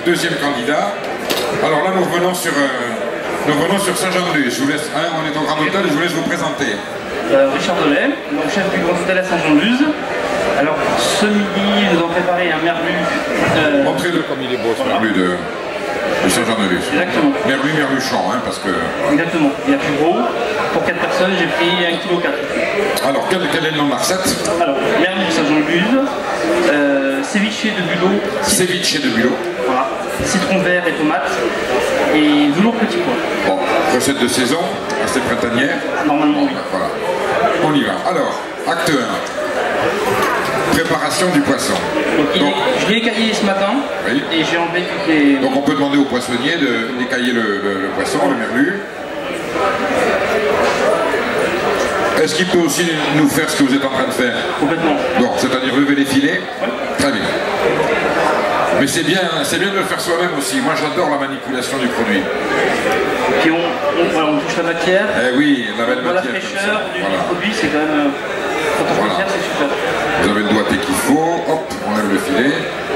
deuxième candidat. Alors là, nous revenons sur Saint-Jean-de-Luz. Je vous laisse, hein, on est au Grand Hôtel, je vous laisse vous présenter. Richard Delay, donc chef du Grand Hôtel à Saint-Jean-de-Luz. Alors, ce midi, nous avons préparé un merlu. Montrez-le comme il est beau, ce merlu de Saint-Jean-de-Luz. Exactement. Merluchon, hein, parce que... Exactement. Il y a plus gros. Pour 4 personnes, j'ai pris 1,4 kg. Alors, quel est le nom de la recette? Alors, merlu de Saint-Jean-de-Luz, ceviche de bulot. Ceviche de bulot. Voilà. Citron vert et tomate. Et velours petit pois. Bon, recette de saison, assez printanière. Normalement, oui. Voilà. On y va. Alors, acte 1. Préparation du poisson. Donc, je l'ai écaillé ce matin. Oui. Et j'ai enlevé toutes les... Donc on peut demander au poissonnier d'écailler le poisson, le merlu. Est-ce qu'il peut aussi nous faire ce que vous êtes en train de faire? Complètement. Donc, c'est-à-dire lever les filets? Oui. Très bien. Mais c'est bien de le faire soi-même aussi. Moi j'adore la manipulation du produit. Et puis on touche la matière. Eh oui, la belle on voit matière. la fraîcheur du voilà. produit, c'est quand même... Quand on Voilà. c'est super. Vous avez le doigté qu'il faut, hop, on lève le filet.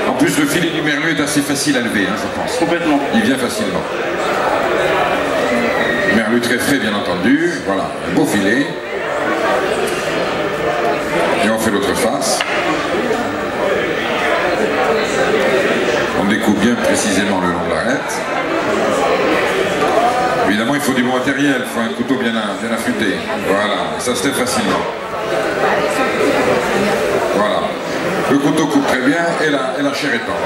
En plus, le filet du merlu est assez facile à lever, hein, je pense. Complètement. Il vient facilement. Merlu très frais, bien entendu. Voilà, un beau filet. Et on fait l'autre face. On découpe bien précisément le long de l'arête. Évidemment, il faut du bon matériel, il faut un couteau bien affûté. Voilà, ça se fait facilement. Voilà. Le couteau coupe très bien et la chair est tendre.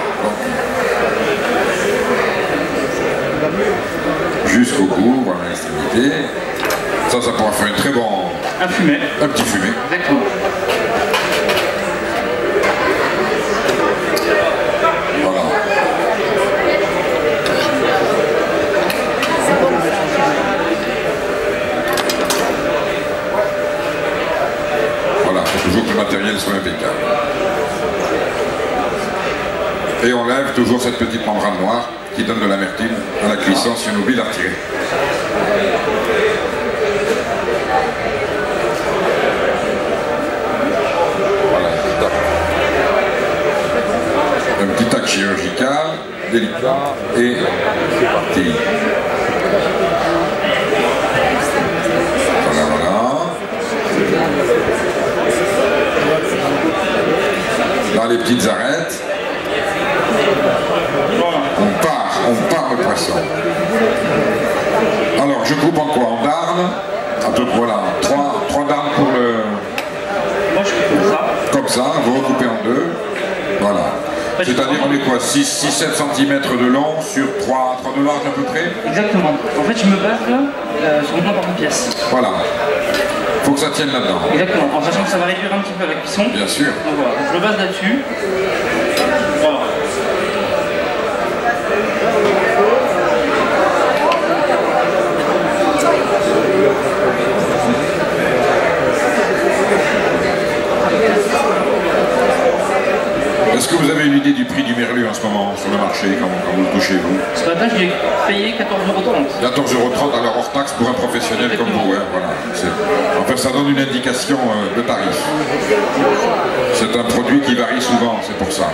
Jusqu'au bout, voilà l'extrémité. Ça pourra faire un très bon... Un fumet. Un petit fumet. Exactement. Voilà. Voilà, il faut toujours que le matériel soit impeccable. Et on lève toujours cette petite membrane noire qui donne de l'amertume à la cuisson si on oublie de la retirer. Voilà, un petit acte chirurgical, délicat, et c'est parti. Voilà. Dans les petites arêtes. On part le poisson. Alors, je coupe en quoi? En darnes. Un peu, voilà, 3 darnes pour le... Moi, je fais comme ça. Comme ça, vous recoupez en deux. Voilà. C'est-à-dire, on est quoi? 6-7 cm de long sur 3 de large à peu près? Exactement. En fait, je me base sur mon par pièce. Voilà. Faut que ça tienne là-dedans. Exactement. En sachant que ça va réduire un petit peu la cuisson. Bien sûr. Donc voilà, je me base là-dessus. Voilà. Est-ce que vous avez une idée du prix du merlu en ce moment sur le marché quand vous le touchez vous? Ce matin, je l'ai payé 14,30 €. 14,30 € alors hors taxe pour un professionnel comme vous. Hein, voilà. Enfin, ça donne une indication de tarif. C'est un produit qui varie souvent, c'est pour ça.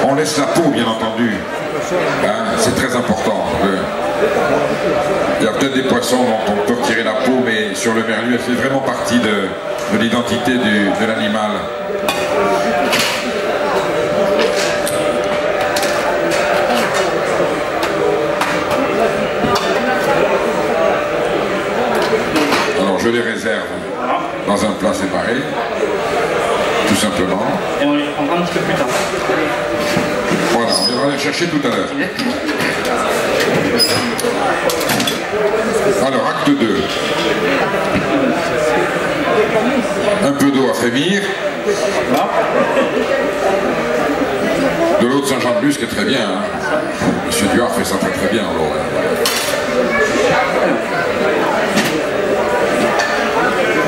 On laisse la peau, bien entendu. Hein, c'est très important. Il y a peut-être des poissons dont on peut retirer la peau, mais sur le merlu, elle fait vraiment partie de l'identité de l'animal. Alors je les réserve dans un plat séparé, tout simplement. Et on les prendra un petit peu plus tard. Voilà, on viendra les chercher tout à l'heure. Alors, acte 2. Un peu d'eau à frémir. De l'eau de Saint-Jean-de-Luz qui est très bien. Hein. Monsieur Duard fait ça très bien en l'eau.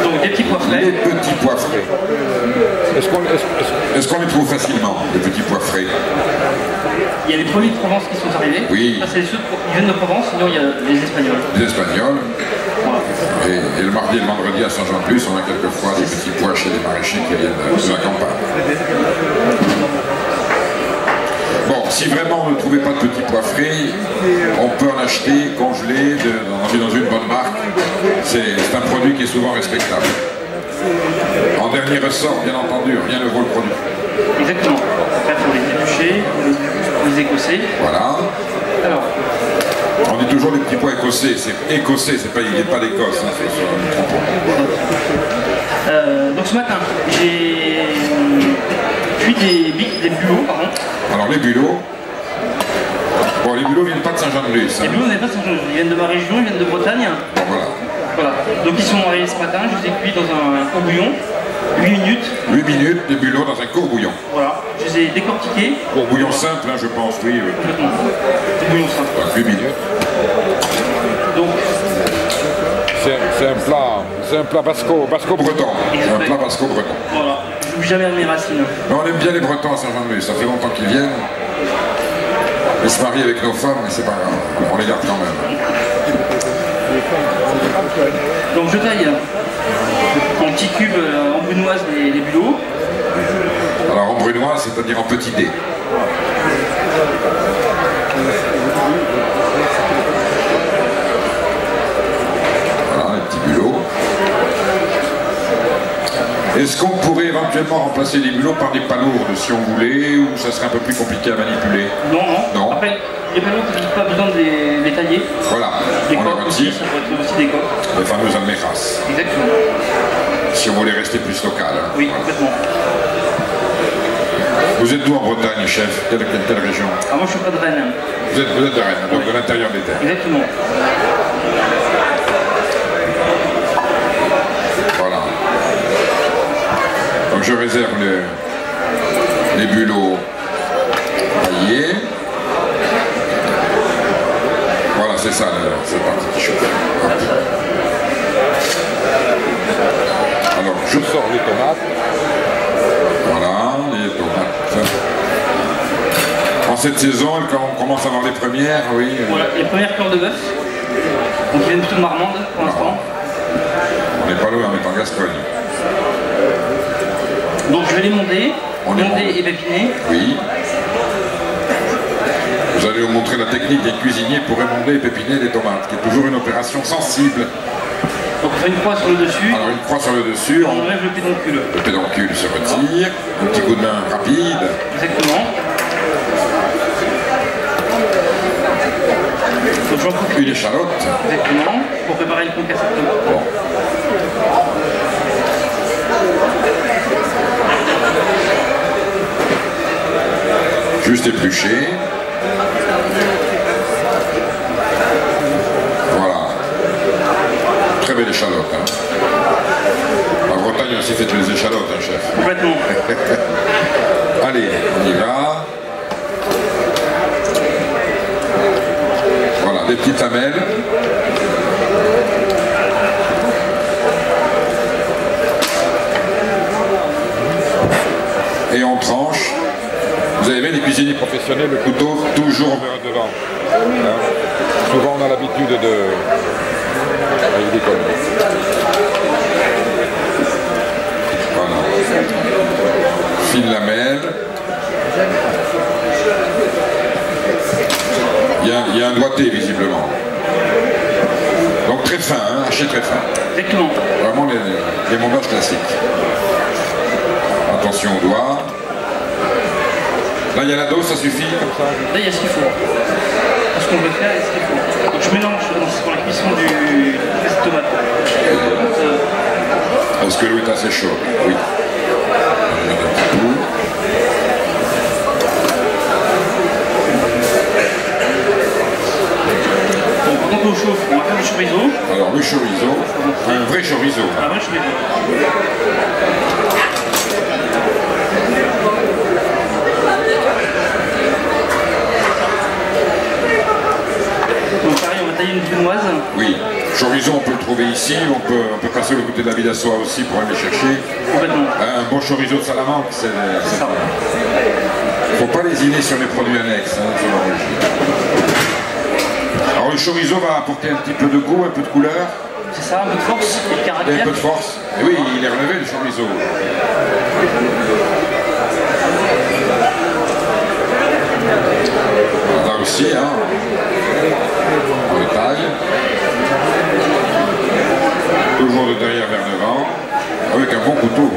Donc des petits pois frais. Les petits pois frais. Est-ce qu'on les trouve facilement, les petits pois frais? Il y a des produits de Provence qui sont arrivés. Oui. Ça, c'est ceux qui viennent de Provence, sinon il y a les Espagnols. Les Espagnols. Voilà. Et le mardi et le vendredi à Saint-Jean-de-Luz, on a quelquefois des petits pois chez les maraîchers qui viennent de la campagne. Bon, si vraiment on ne trouvait pas de petits pois frais, on peut en acheter congelés dans une bonne marque. C'est un produit qui est souvent respectable. En dernier ressort, bien entendu, rien ne vaut le produit. Exactement. Là, il faut les éplucher, les écosser. Voilà. Alors. On dit toujours les petits pois écossais. C'est écossais, c'est pas, il n'est pas d'Écosse. Hein, donc ce matin, j'ai cuit des bulots, pardon. Alors les bulots. Bon, les bulots viennent pas de Saint-Jean-de-Luz. Les bulots viennent pas de Saint-Jean-de-Luz. Ils viennent de ma région, ils viennent de Bretagne. Bon, voilà. Voilà. Donc ils sont arrivés ce matin, je les ai cuits dans un courbouillon. 8 minutes. 8 minutes, des bulots dans un courbouillon. Voilà, je les ai décortiqués. Courbouillon simple, hein, je pense, oui. Complètement. Courbouillon simple. Donc, 8 minutes. Donc. C'est un plat basco-breton. Un plat basco-breton. Voilà, je n'oublie jamais mes racines. Mais on aime bien les Bretons à Saint-Jean-de-Luz, ça fait longtemps qu'ils viennent. Ils se marient avec nos femmes, mais c'est pas grave, on les garde quand même. Donc je taille en petits cubes en brunoise les bulots. Alors en brunoise, c'est-à-dire en petits dés. Voilà, les petits bulots. Est-ce qu'on pourrait éventuellement remplacer les bulots par des palourdes si on voulait, ou ça serait un peu plus compliqué à manipuler? Non. Après, les palourdes, il n'y a pas besoin de les tailler. Voilà, les on les coques aussi, retire. ça peut être aussi des coques. Les fameuses almejas. Exactement. Si on voulait rester plus local. Hein. Oui, voilà. complètement. Vous êtes d'où en Bretagne, chef? Quelle région? Ah, moi je suis pas de Rennes. Vous êtes de Rennes, donc de l'intérieur des terres. Exactement. Voilà. Donc je réserve les bulots taillés. Voilà, c'est ça, cette partie qui chauffe. Alors, je sors les tomates. Voilà, les tomates. En cette saison, on commence à voir les premières, oui. Voilà, les premières cœurs de bœuf. Donc ils viennent plutôt de Marmande pour l'instant. On n'est pas loin, on est en Gascogne. Donc je vais les monter et pépiner. Oui. Vous allez vous montrer la technique des cuisiniers pour émonder et pépiner les tomates, qui est toujours une opération sensible. Donc on fait une croix sur le dessus. Alors une croix sur le dessus, on enlève le pédoncule. Le pédoncule se retire, un petit coup de main rapide. Exactement. Donc j'en profite. Une échalote. Exactement, pour préparer le concassé de tomate. Bon. Juste épluché. Voilà. Très belle échalote. Hein. La Bretagne aussi fait des échalotes, hein, chef. Complètement. Allez, on y va. Voilà, des petites lamelles. Et on tranche. Vous avez vu, les cuisiniers professionnels, le couteau toujours vers devant. Hein? Souvent on a l'habitude de... Il décolle. Voilà. Fine lamelle. Il y a un doigté visiblement. Donc très fin, hein, haché très fin. Exactement. Vraiment les mondages classiques. Attention au doigt. Là il y a la dose, ça suffit comme ça? Là il y a ce qu'il faut. Ce qu'on veut faire, il y a ce qu'il faut. Donc je mélange pour la cuisson du tomate. Est-ce que l'eau est assez chaude? Oui. On va mettre un petit coup. Donc pendant que l'eau chauffe, on va faire le chorizo. Alors le chorizo, un vrai chorizo. Un vrai chorizo. Donc pareil, on va tailler une brunoise. Oui, chorizo on peut le trouver ici, on peut passer au côté de la Ville-d'Assois aussi pour aller le chercher. Complètement. Un bon chorizo de Salamanque, c'est ça. Il ne faut pas lésiner sur les produits annexes, hein, sur l'origine. Alors le chorizo va apporter un petit peu de goût, un peu de couleur. C'est ça, un peu de force et de Il y a caractère. un peu de force. Et oui, il est relevé le chorizo. Là aussi, hein, on le taille. Toujours de derrière vers devant, avec un bon couteau.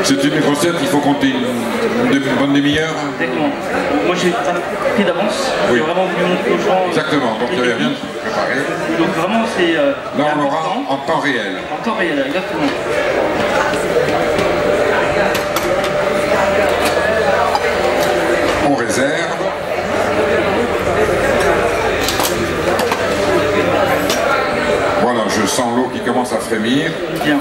C'est une recette, il faut compter une bonne demi-heure. Exactement. Moi j'ai pris d'avance, Oui. j'ai vraiment voulu montrer aux gens. Exactement, donc il n'y avait rien de préparé. Donc vraiment c'est. Là on l'aura en temps réel. En temps réel, exactement. On réserve. Voilà, je sens l'eau qui commence à frémir. Bien.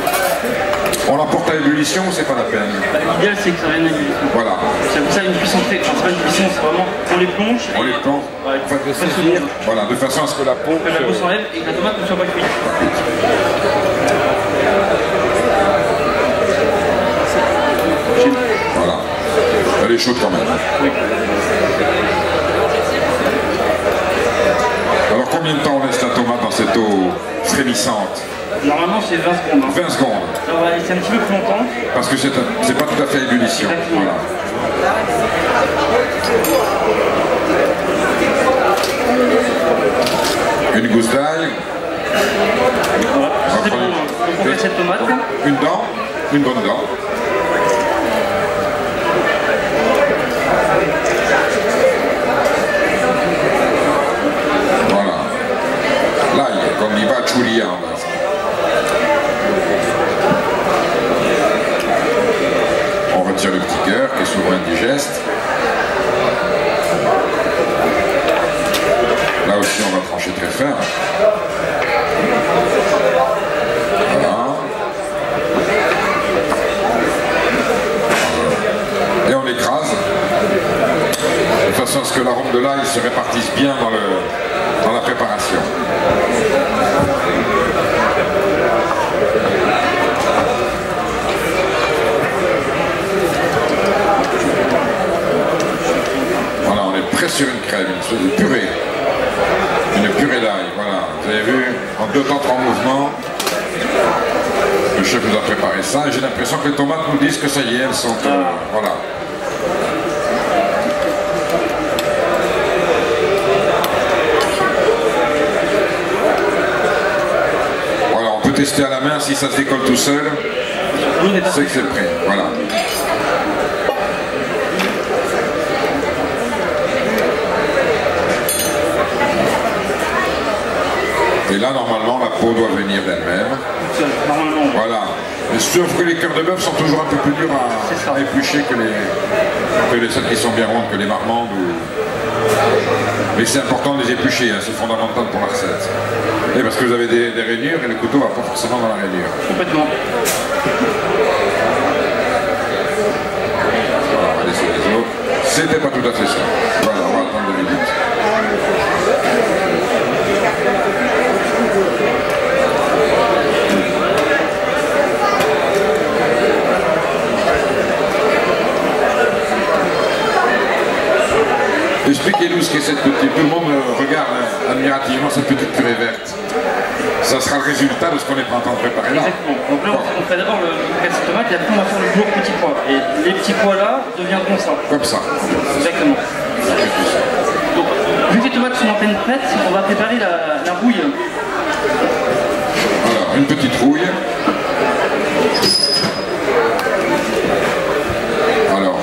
On la porte à ébullition ou c'est pas la peine? L'idéal c'est que ça vienne à l'ébullition. Voilà. C'est pour ça une cuisson très. Enfin, c'est pas une cuisson, c'est vraiment. On les plonge. On les plonge. Ouais, Enfin, de saisir. Voilà, de façon à ce que la peau. Que la peau s'enlève et que la tomate ne soit pas cuite. Voilà. Elle est chaude quand même. Oui. Alors combien de temps on laisse la tomate dans cette eau frémissante? Normalement c'est 20 secondes. Hein. 20 secondes. Alors, on va laisser un petit peu plus longtemps. Parce que c'est pas tout à fait ébullition. Exactement. Voilà. Une gousse d'ail. Voilà. C'est bon. Donc on fait cette tomate. Une dent, une bonne dent. Voilà. L'ail, comme dit Bachulia en basque. On retire le petit cœur qui est souvent indigeste. Là aussi on va trancher très fin. Voilà. Et on l'écrase de façon à ce que l'arôme de l'ail se répartisse bien dans la préparation. Voilà, on est prêt sur une crème, une sorte de purée. Une purée d'ail, voilà. Vous avez vu, en 2 temps 3 mouvements, le chef nous a préparé ça et j'ai l'impression que les tomates nous disent que ça y est, elles sont... voilà. Voilà, on peut tester à la main si ça se décolle tout seul. C'est que c'est prêt, voilà. Et là, normalement, la peau doit venir d'elle-même. Normalement. Voilà. Mais sauf que les cœurs de bœuf sont toujours un peu plus durs à éplucher que les celles qui sont bien rondes, que les marmandes. Mais c'est important de les éplucher, hein, c'est fondamental pour la recette. Et parce que vous avez des rainures et le couteau va pas forcément dans la rainure. Complètement. Voilà, on va laisser les autres. C'était pas tout à fait ça. Voilà, on va attendre 2 minutes. Expliquez-nous ce qu'est cette petite... Tout le monde regarde admirativement cette petite purée verte. Ça sera le résultat de ce qu'on est en train de préparer là. Exactement. Donc là, on fait d'abord le casse de tomate et après on va faire le gros petit pois. Et les petits pois là deviendront ça. Comme ça. Exactement. Donc, vu que les tomates sont en peine prêtes, on va préparer la rouille. Alors, une petite rouille. Alors,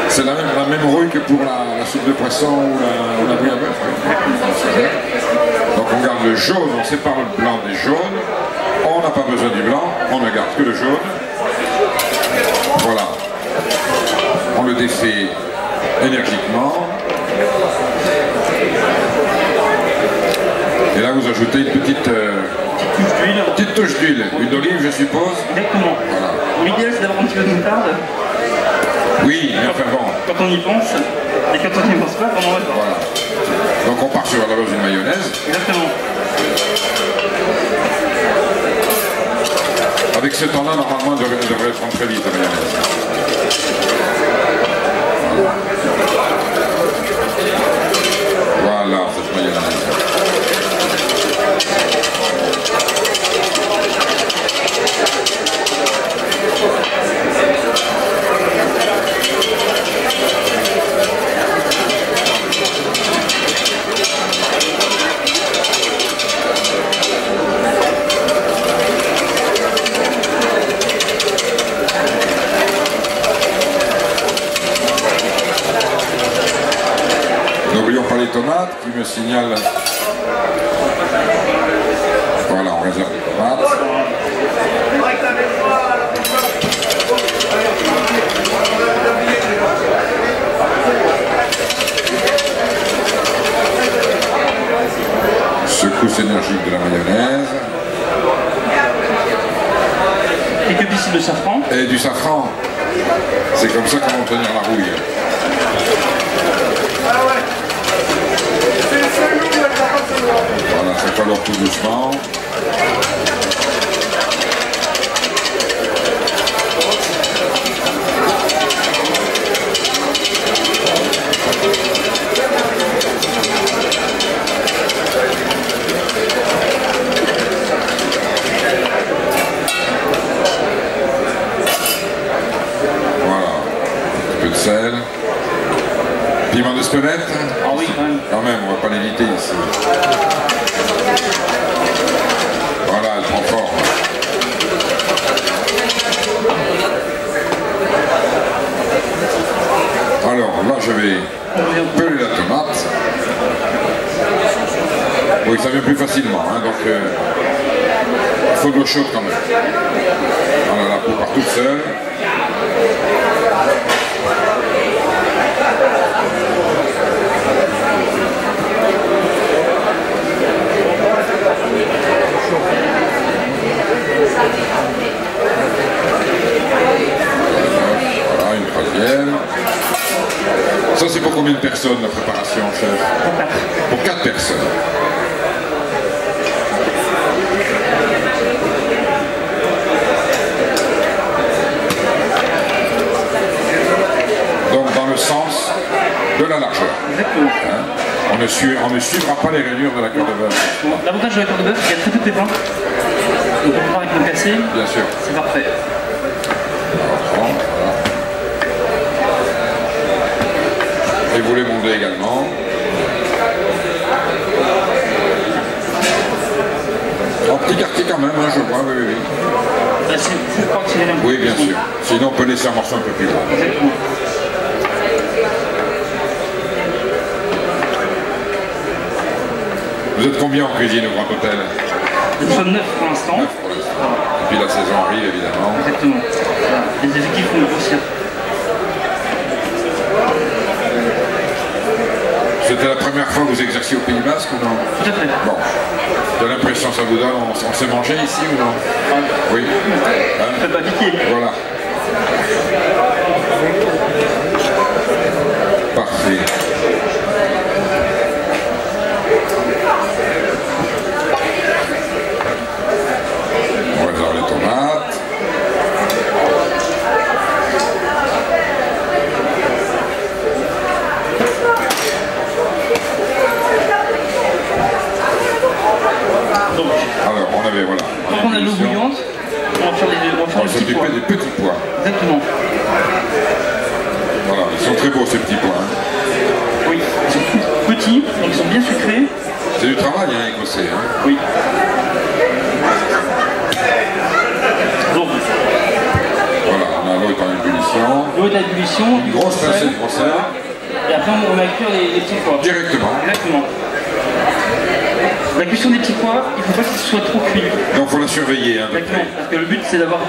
c'est la même rouille que pour la soupe de poisson ou la bouille à bœuf. Oui. Donc on garde le jaune, on sépare le blanc des jaunes. On n'a pas besoin du blanc, on ne garde que le jaune. Voilà. On le défait énergiquement. Et là vous ajoutez une petite touche d'huile. Une d'olive je suppose. Exactement. Voilà. L'idéal c'est d'avoir un petit peu de moutarde. Oui, mais enfin bon. Quand on y pense, et quand on n'y pense pas, on en va. Voilà. Donc on part sur la base d'une mayonnaise. Exactement. Avec ce temps-là, normalement, elle devrait prendre très vite la mayonnaise. Voilà, cette mayonnaise. N'oublions pas les tomates qui me signalent. Voilà, on réserve les tomates. Secousse énergique de la mayonnaise. Quelques pistes de safran. Et du safran. C'est comme ça qu'on va obtenir la rouille. Voilà, ça colore tout doucement. Voilà, un peu de sel. Piment d'Espelette. Ah oui, quand même. Quand même, on va pas l'éviter ici. Voilà, elle prend forme. Alors là, je vais peler la tomate. Oui, ça vient plus facilement, hein, donc il faut de l'eau chaude quand même. Voilà, la peau part toute seule. Voilà, une troisième. Ça, c'est pour combien de personnes, la préparation, chef? Pour 4 personnes. Donc, dans le sens de la largeur. Exactement. Hein? On ne suivra pas les rainures de la cœur de bœuf. Bon, l'avantage de la cœur de bœuf, c'est qu'il y a très peu de pépins. Donc on peut faire avec le cassé. Bien sûr. C'est parfait. Voilà. Et vous les mondez également. En petit quartier quand même, hein, je vois, oui, oui, oui. Là, c'est juste pour accélérer un peu. Oui, bien sûr. Sinon, on peut laisser un morceau un peu plus gros. Exactement. Vous êtes combien en cuisine au Grand Hôtel? Nous sommes 9 pour l'instant. 9 pour l'instant. Et puis la saison arrive, évidemment. Exactement. Voilà. Les effectifs vont grossir. C'était la première fois que vous exerciez au Pays Basque ou non? Tout à fait. Bon. Quelle impression ça vous donne? On s'est mangé ici ou non? Oui. Hein? Faites pas piquer. Voilà. Parfait. On réserve les tomates. Donc, Alors, on avait, voilà. quand on a l'eau bouillante, on va faire On va des petits pois. s'occuper des petits pois. Exactement. Voilà, ils sont très beaux ces petits pois. Hein. Oui, ils sont tout petits, donc ils sont bien sucrés. C'est du travail, hein, écossais. Hein. Oui. Donc, Voilà, on a l'eau est en ébullition. l'eau est à ébullition. Une grosse pincée de sel. Et après, on met à cuire les petits pois. Directement. Exactement. La cuisson des petits pois, il ne faut pas qu'ils soient trop cuits. Donc il faut la surveiller. Hein, de Exactement. près. Parce que le but, c'est d'avoir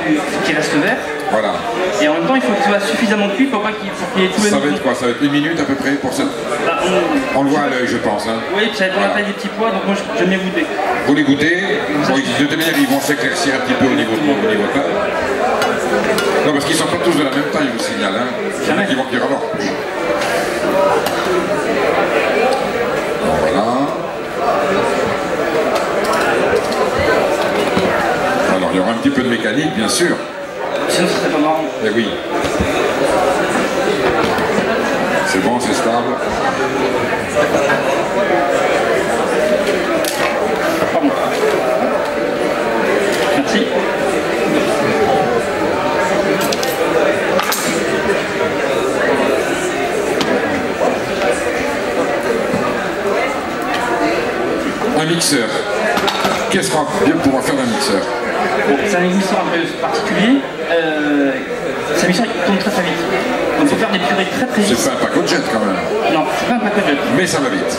qu'il reste vert. Voilà. Et en même temps, il faut qu'il soit suffisamment cuit pour pas qu'il y ait tout le Ça va être quoi? Ça va être 1 minute à peu près pour cette... Bah, On le voit à l'œil, je pense. Hein. Oui, puis ça va être la taille des petits pois, donc moi j'aime bien goûter. Vous les goûtez. Bon, de toute manière, ils vont s'éclaircir un petit peu au niveau de taille. Non, parce qu'ils ne sont pas tous de la même taille, je vous signale. Hein. Il y en a qui vont cuire alors. Voilà. Alors, il y aura un petit peu de mécanique, bien sûr. Sinon, ce serait pas marrant. Eh oui. C'est bon, c'est stable. Pardon. Merci. Un mixeur. Qu'est-ce qu'on va bien pouvoir faire d'un mixeur? Bon, c'est un mixeur un peu particulier. C'est un mixeur qui tourne très vite. Donc il faut faire des purées très vite. C'est pas un pack jet quand même. Non, c'est pas un pack jet. Mais ça va vite.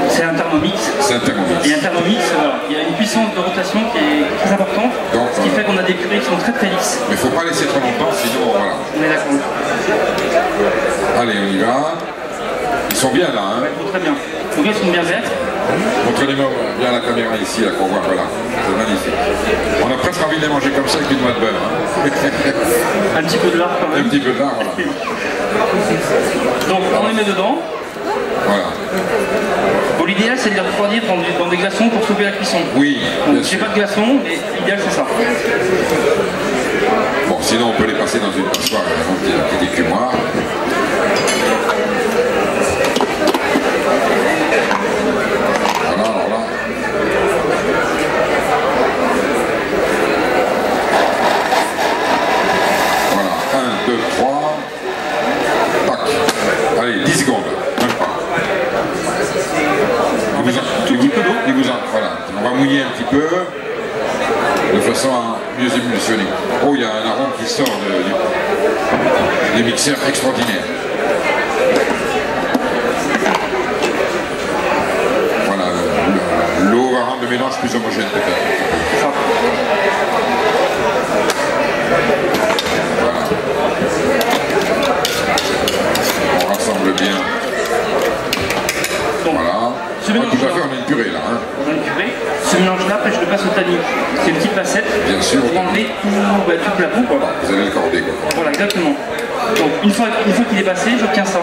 C'est un thermomix. C'est un thermomix. Et un thermomix, voilà, il y a une puissance de rotation qui est très importante. Donc, ce qui fait qu'on a des purées qui sont très lisses. Mais il ne faut pas laisser trop longtemps, sinon voilà. On est d'accord. Allez, on y va. Ils sont bien là, hein? Ouais, très bien. Donc là, ils sont bien verts. Montrez-moi bien la caméra ici, là, qu'on voit, voilà. C'est magnifique. On a presque envie de les manger comme ça avec une noix de beurre. Hein. Un petit peu de lard quand même. Un petit peu de lard, voilà. Donc on les met dedans. Voilà. Bon, l'idéal c'est de les refroidir dans des glaçons pour stopper la cuisson. Oui, bien J'ai sûr. pas de glaçons, mais l'idéal c'est ça. Bon, sinon on peut les passer dans une passoire, un petit écumoire. Voilà, voilà. Voilà, 1, 2, 3. Tac. Allez, 10 secondes, même pas. On met un tout petit peu d'eau. Voilà, on va mouiller un petit peu de façon à mieux émulsionner. Oh, il y a un arôme qui sort du mixeur extraordinaire. Voilà, l'eau va rendre le mélange plus homogène peut-être. Voilà. On rassemble bien. Donc, Voilà. ce mélange Tout à fait, on a une purée là. Hein. on a une purée. Ce mélange-là, après je le passe au tamis. C'est une petite passette. Bien sûr. Pour enlever toute la boue. Voilà. Vous allez le corder quoi. Voilà, exactement. Donc une fois qu'il est passé, j'obtiens ça.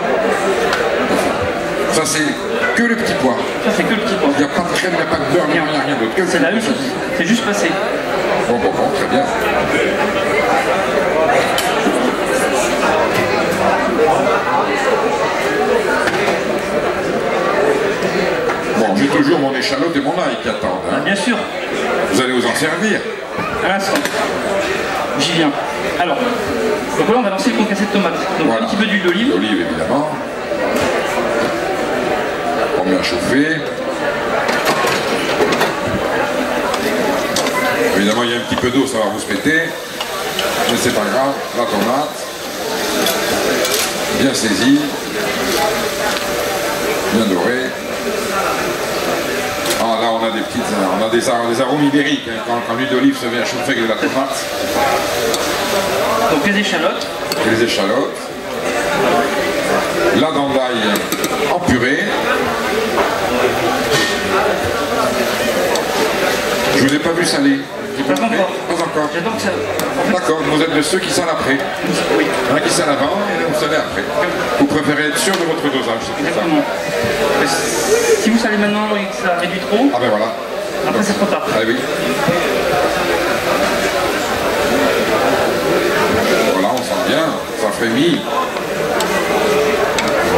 Ça c'est que le petit pois. Ça c'est que le petit pois. Il n'y a pas de crème, il n'y a pas de beurre, il n'y a rien d'autre. C'est la même chose. C'est juste passé. Bon, très bien. Bon, j'ai toujours mon échalote et mon ail qui attendent. Hein. Bien sûr. Vous allez vous en servir. À l'instant. J'y viens. Alors, donc là on va lancer le concassé de tomate. Donc Voilà. un petit peu d'huile d'olive. L'olive évidemment. On met à chauffer. Évidemment il y a un petit peu d'eau, ça va vous se péter. Mais c'est pas grave. La tomate. Bien saisie. Bien dorée. Ah là on a des arômes ibériques hein, quand l'huile d'olive se vient chauffer avec de la tomate. Donc les échalotes. Et les échalotes. La dent d'ail en purée. Je vous ai pas vu saler. Pas encore. Pas encore. J'adore que ça. D'accord, vous êtes de ceux qui salent après. Oui. Il y en a qui salent avant et vous salez après. Vous préférez être sûr de votre dosage, c'est tout ça. Exactement. Si vous salez maintenant et que ça réduit trop, Ah ben voilà. après c'est trop tard. Ah oui. Voilà, on sent bien, ça frémit.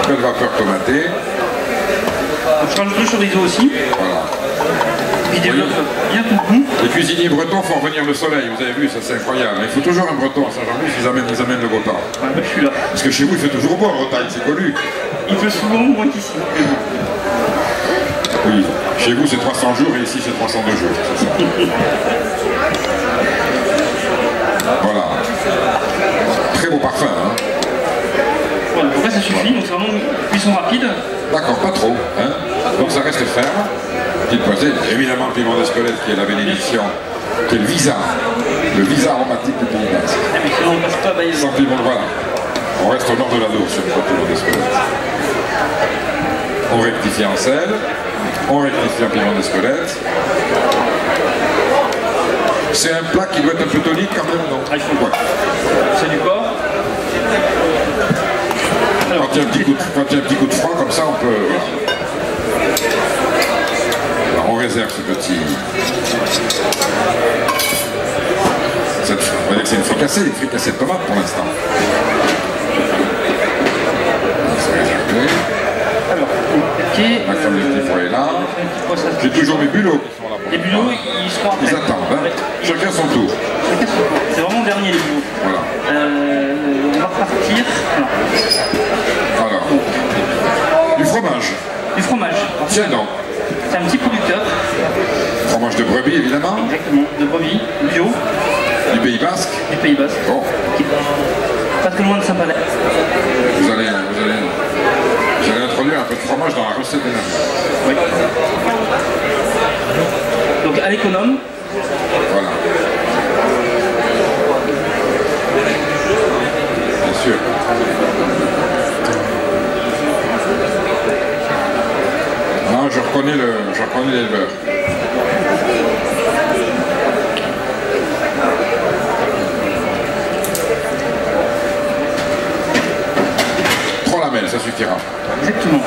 Belle vapeur tomatée. Donc, je rajoute le chorizo aussi, Voilà. qui développe bien tout le goût. Les cuisiniers bretons font revenir le soleil, vous avez vu, ça c'est incroyable. Il faut toujours un breton à Saint-Jean-Louis, ils amènent le beau temps. Ouais, bah, je suis là. Parce que chez vous, il fait toujours beau en Bretagne, c'est connu. Il peut souvent moins qu'ici. Oui, chez vous c'est 300 jours et ici c'est 302 jours, c'est ça. Voilà. Très beau parfum, hein. Voilà, donc là ça suffit, donc c'est vraiment une cuisson rapide. D'accord, pas trop, hein. Donc ça reste ferme. Petite poisée, évidemment le piment d'Espelette qui est la bénédiction, qui est le visa aromatique du Pays Basque. Ah, mais sinon on passe pas à Baïs. Sans piment, voilà. On reste au nord de la Dour sur le piment d'Espelette. On rectifie en sel, on rectifie en piment d'Espelette. C'est un plat qui doit être un peu tonique quand même, non? Ah, il faut le Ouais. C'est du porc. Alors, Quand il y a un petit coup de froid comme ça, on peut... Alors on réserve ce petit... On va dire que c'est une fricassée de tomate pour l'instant. Oui. Alors, ok. La crème de petit pois est là. J'ai toujours mes bulots qui sont là. Les bulots, ils seront après. Ils attendent, hein. Chacun son tour. Chacun son tour. C'est vraiment le dernier, les bulots. Voilà. On va repartir. Alors. Du fromage. Du fromage. Tiens donc. C'est un petit producteur. Fromage de brebis, évidemment. Exactement. De brebis, bio. Du Pays Basque. Du Pays Basque. Bon. Pas très loin de Saint-Palais. Vous allez introduire un peu de fromage dans la recette des merlus. Oui. Donc à l'économe. Voilà. Bien sûr. Non, je reconnais l'éleveur. Trois lamelles, ça suffira. Exactement.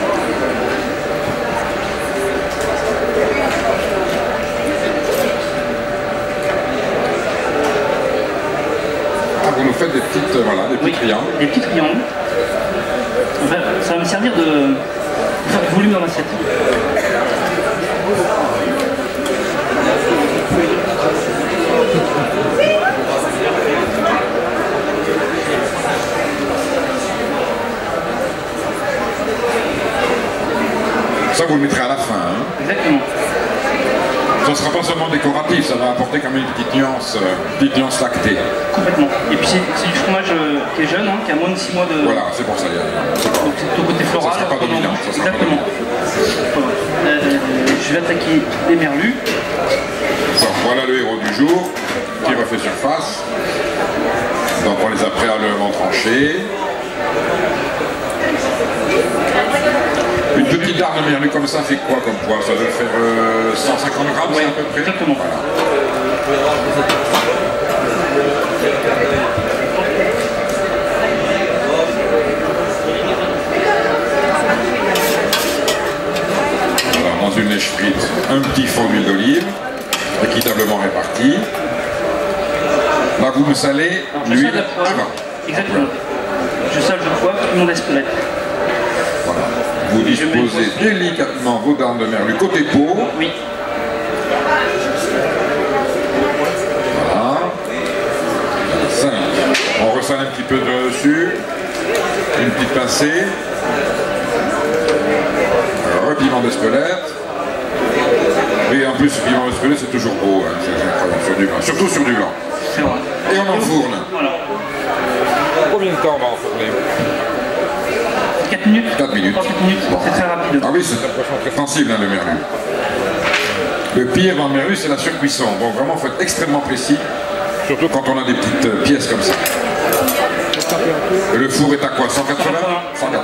Ah, vous nous faites des petites, voilà, des petits triangles. Des petits triangles. Enfin, ça va me servir de faire du volume dans l'assiette. Ça, vous le mettrez à la fin. Hein. Exactement. Ça ne sera pas seulement décoratif, ça va apporter quand même une petite nuance lactée. Complètement. Et puis c'est du fromage qui est jeune, hein, qui a moins de 6 mois de... Voilà, c'est pour ça. Donc c'est tout côté floral. Ça ne sera pas dominant. Exactement. Je vais attaquer les merlus. Donc, voilà le héros du jour qui refait surface. Donc on les a préalablement tranchés. Une petite dard de merlu comme ça fait quoi comme poids? Ça doit faire 150 grammes, ouais, à peu près. Exactement. Voilà. Alors, dans une lèche frite, un petit fond d'huile d'olive, équitablement réparti. Là, vous me salez l'huile avant. Exactement. Je sale de poivre, mon espelette. Voilà. Vous disposez délicatement vos dards de merlu côté peau. Oui. Voilà. 5. On ressale un petit peu dessus. Une petite pincée. Un piment d'Espelette. Et en plus, le piment d'Espelette, c'est toujours beau. Hein. C'est incroyable sur du blanc. Surtout sur du blanc. C'est vrai. Et on enfourne. Voilà. Combien de temps on va enfourner? 4 minutes. 4 minutes. 4 minutes, Bon. c'est très rapide. Ah oui, c'est un poisson très sensible, hein, le merlu. Le pire dans le merlu, c'est la surcuisson. Donc vraiment, il faut être extrêmement précis, surtout quand on a des petites pièces comme ça. Et le four est à quoi? 180? 180.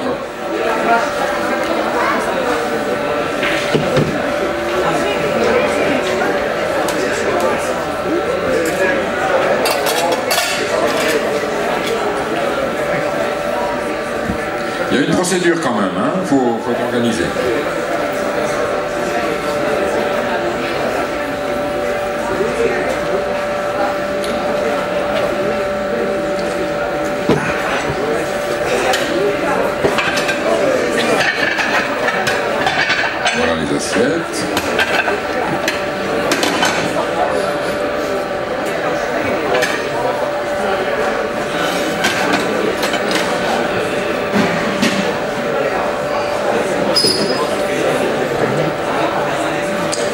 Il y a une procédure quand même, hein. Faut organiser. Voilà les assiettes.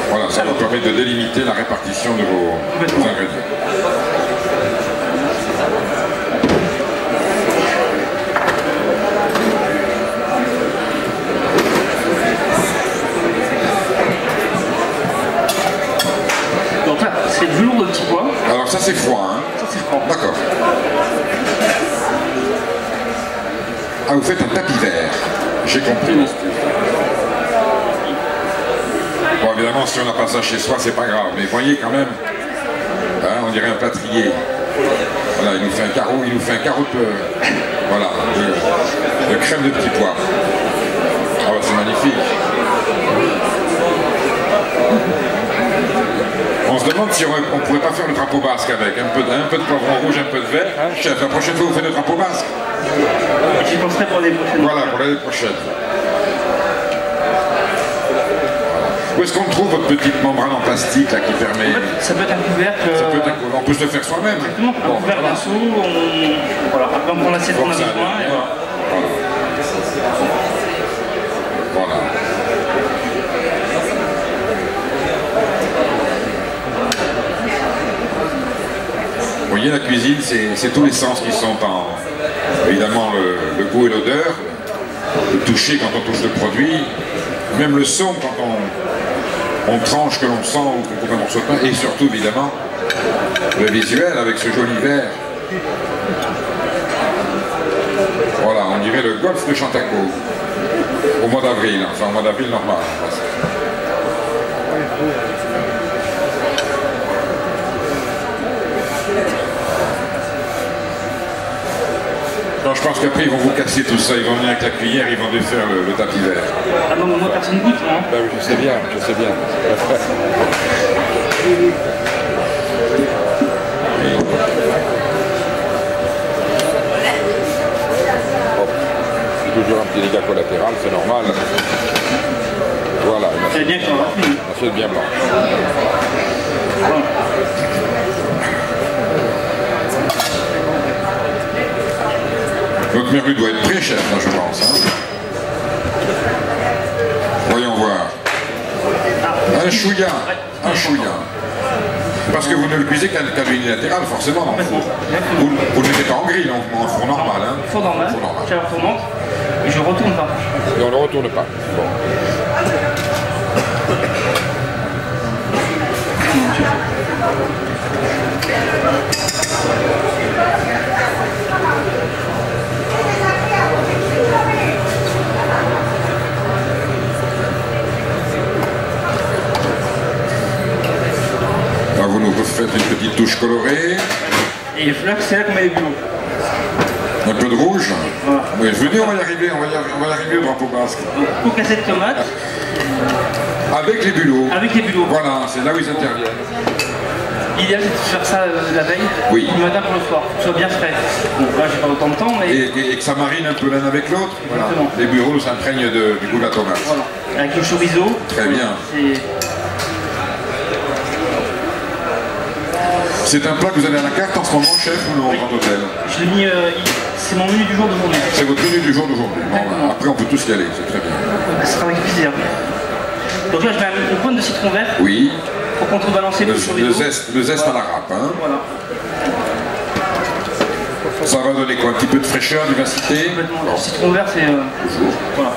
Voilà, ça vous permet de délimiter la répartition de vos ingrédients. Donc là, c'est le velours de petit pois. Alors ça c'est froid, hein? Ça c'est froid. D'accord. Ah, vous faites un tapis vert. J'ai compris. Bon, évidemment, si on n'a pas ça chez soi, c'est pas grave. Mais voyez quand même, hein, on dirait un plâtrier. Voilà, il nous fait un carreau de, voilà, de crème de petits pois. Ah ouais, c'est magnifique. On se demande demande si on ne pourrait pas faire le drapeau basque avec un peu de poivron rouge, un peu de vert. Hein, chef, la prochaine fois vous faites le drapeau basque. J'y penserai pour l'année prochaine. Voilà, pour l'année prochaine. Où est-ce qu'on trouve votre petite membrane en plastique là, qui permet... En fait, ça peut être un couvercle... On peut se le faire soi-même. Exactement, un couvercle d'un seau, voilà, après on prend l'assiette qu'on a besoin et voilà. Voilà. Vous voyez, la cuisine, c'est tous les sens qui sont en... Évidemment, le goût et l'odeur, le toucher quand on touche le produit, même le son quand on tranche, que l'on sent ou qu'on coupe un morceau de pain, et surtout, évidemment, le visuel avec ce joli verre. Voilà, on dirait le golfe de Chantaco, au mois d'avril, enfin au mois d'avril normal. Non, je pense qu'après ils vont vous casser tout ça, ils vont venir avec la cuillère, ils vont défaire le tapis vert. Ah non, moi personne goûte, hein. Ben oui, je sais bien, je sais bien. Toujours un petit dégât collatéral, c'est normal. Voilà, c'est bien qu'on va finir. L'assiette bien blanche. Voilà. Votre merlu doit être prêt, chef, là, je pense. Hein. Voyons voir. Un chouïa. Un chouïa. Parce que vous ne le cuisez qu'à l'unilatéral, forcément. Vous ne le mettez pas en grille, en four normal. Hein. Four normal, chaleur tournante. Et je ne retourne pas. Et on ne le retourne pas. Bon. Là, vous nous faites une petite touche colorée. Et là, c'est là qu'on met les bulots. Un peu de rouge. Voilà. Oui, venez, on va y arriver au drapeau basque. Donc, pour casser de tomates. Avec les bulots. Avec les bulots. Voilà, c'est là où ils interviennent. L'idéal, c'est de faire ça la veille, oui. Le matin pour le soir, pour que ce soit bien frais. Bon, là, j'ai pas autant de temps, mais... Et que ça marine un peu l'un avec l'autre. Voilà. Les bureaux s'imprègnent du goût de la tomate. Voilà. Avec le chorizo. Très bien. C'est un plat que vous avez à la carte en ce moment, chef, ou au Grand Hôtel? Je l'ai mis... c'est mon menu du jour d'aujourd'hui. C'est votre menu du jour d'aujourd'hui. Bon, après, on peut tous y aller, c'est très bien. Ce sera avec plaisir. Donc là, je mets une pointe de citron vert. Oui. Pour contrebalancer le chorizo. Le zeste à la râpe. Hein. Voilà. Ça va donner quoi? Un petit peu de fraîcheur, vivacité? Complètement. Le citron vert, c'est... voilà.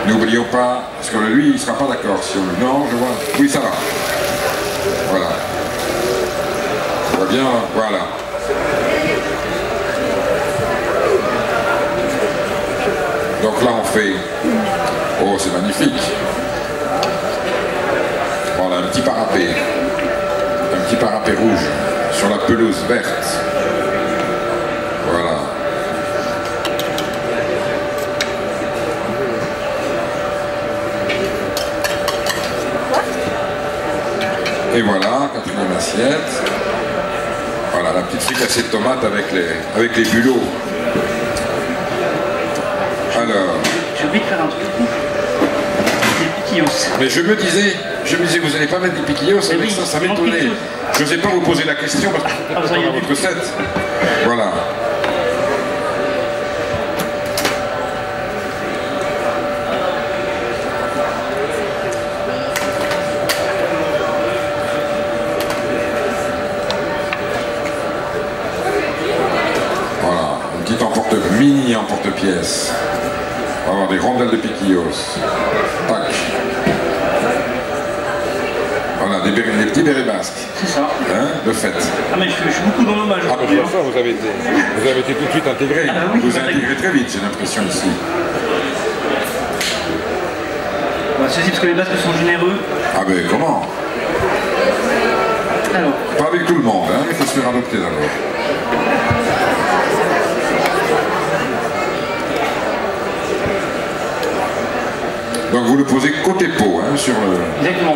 N'oublions pas, parce que lui, il ne sera pas d'accord si on... Non, je vois. Oui, ça va. Voilà. On voit bien, voilà. Donc là, on fait... Oh, c'est magnifique. Voilà, un petit parapet. Un petit parapet rouge sur la pelouse verte. Voilà. Et voilà, quatrième assiette. Voilà, la petite fricassée de tomates avec les bulots. Alors... J'ai oublié de faire un truc. Des piquillos. Mais je me disais, vous n'allez pas mettre des piquillos, ça m'étonnait. Je n'osais pas vous poser la question parce que c'est pas dans votre recette. Voilà. Mini emporte-pièce. On va avoir des rondelles de piquillos. Tac. Voilà, des petits bérets basques. C'est ça. Hein, de fête. Ah mais je suis beaucoup dans l'hommage. Ah mais bien sûr, vous avez été tout de suite intégré. Ah, oui, vous avez intégré très vite, j'ai l'impression ici. Ceci parce que les basques sont généreux. Ah ben comment? Alors. Pas avec tout le monde, hein, il faut se faire adopter d'abord. Donc vous le posez côté peau, hein, sur le... Exactement.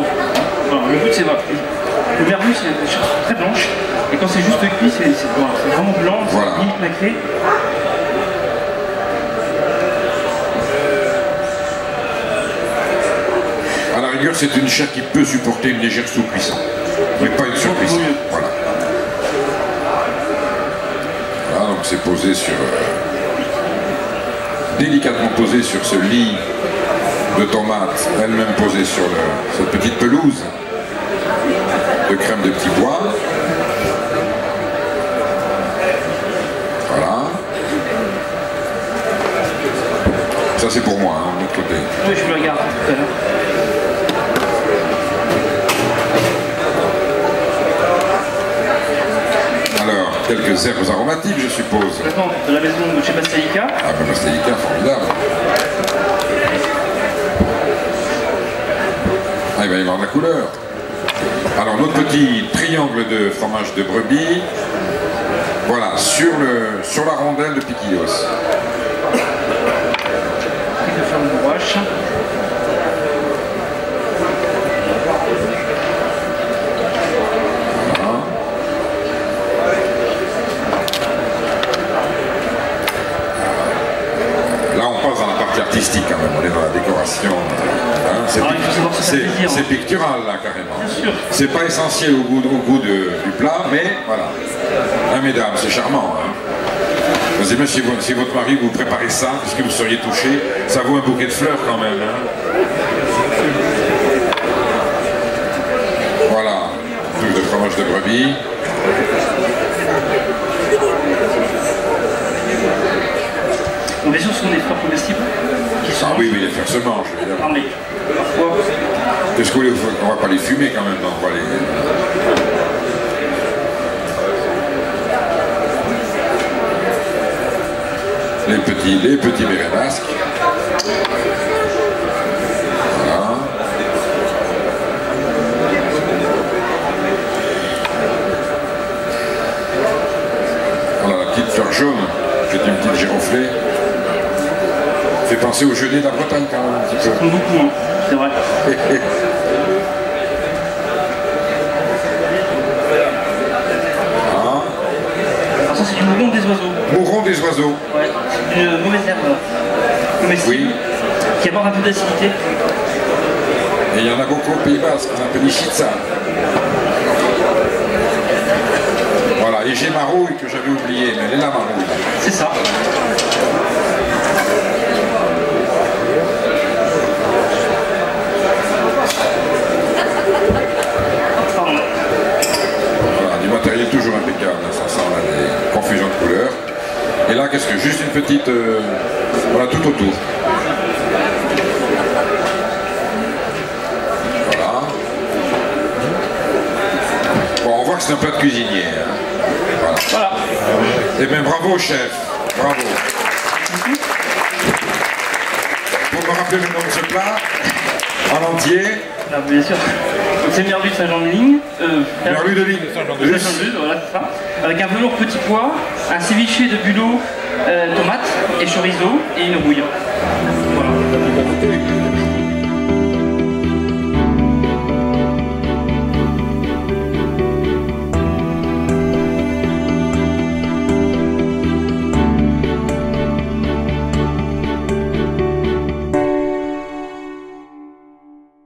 Voilà, le but c'est voilà. Le merlu c'est une chair très blanche. Et quand c'est juste cuit, c'est voilà, vraiment blanc, c'est Voilà. limite nacré. À la rigueur, c'est une chair qui peut supporter une légère sous-cuisson, mais pas une surcuisson. Voilà. Voilà, donc c'est posé sur... délicatement posé sur ce lit de tomates, elle-même posée sur cette petite pelouse de crème de petits pois. Voilà. Ça c'est pour moi, hein, de l'autre côté. Oui, je le regarde tout à l'heure. Alors, quelques herbes aromatiques, je suppose. Maintenant, de la maison de chez Bastelica. Ah ben Bastelica, formidable. Ah, il va y avoir de la couleur. Alors, notre petit triangle de fromage de brebis, voilà, sur la rondelle de piquillos. Et de faire une broche. Artistique quand même, on est dans la décoration. Hein, c'est pictural là carrément. C'est pas essentiel au goût du plat, mais voilà. Hein, mesdames, c'est charmant. Hein. Vous aimez si votre mari vous préparez ça, puisque vous seriez touché, ça vaut un bouquet de fleurs quand même. Hein. Voilà, touche de fromage de brebis. Donc bien sûr, ce sont des fleurs comestibles. Ah oui, les fleurs se mangent, évidemment. Non, mais parfois... Qu'est-ce que vous voulez, on va pas les fumer quand même, non, on va les petits bérets basques. Voilà. Voilà la petite fleur jaune, qui est une petite giroflée. Fait penser au genêt de la Bretagne quand même un petit peu. Ça tombe beaucoup, hein. C'est vrai. Ah. Alors ça c'est du mouron des oiseaux. Mouron des oiseaux. Ouais, c'est une mauvaise herbe comestible, oui, qui apporte un peu d'acidité. Et il y en a beaucoup au Pays Basque, on appelle Ishitsa. Voilà, et j'ai marouille que j'avais oublié, mais elle est là marouille. C'est ça. Voilà, du matériel toujours impeccable, ça sent là, des confusions de couleurs. Et là, qu'est-ce que juste une petite... voilà, tout autour. Voilà. Bon, on voit que c'est un plat de cuisinier. Hein. Voilà. Et bien, bravo, chef. Bravo. Pour me rappeler le nom de ce plat, en entier. Ah, bien sûr. Donc c'est merlu de Saint-Jean-de-Ligne. Merlu de Ligne, Saint-Jean-de-Luz, voilà, c'est ça. Avec un velours petit pois, un ceviche de bulot, tomates et chorizo et une rouille. Voilà.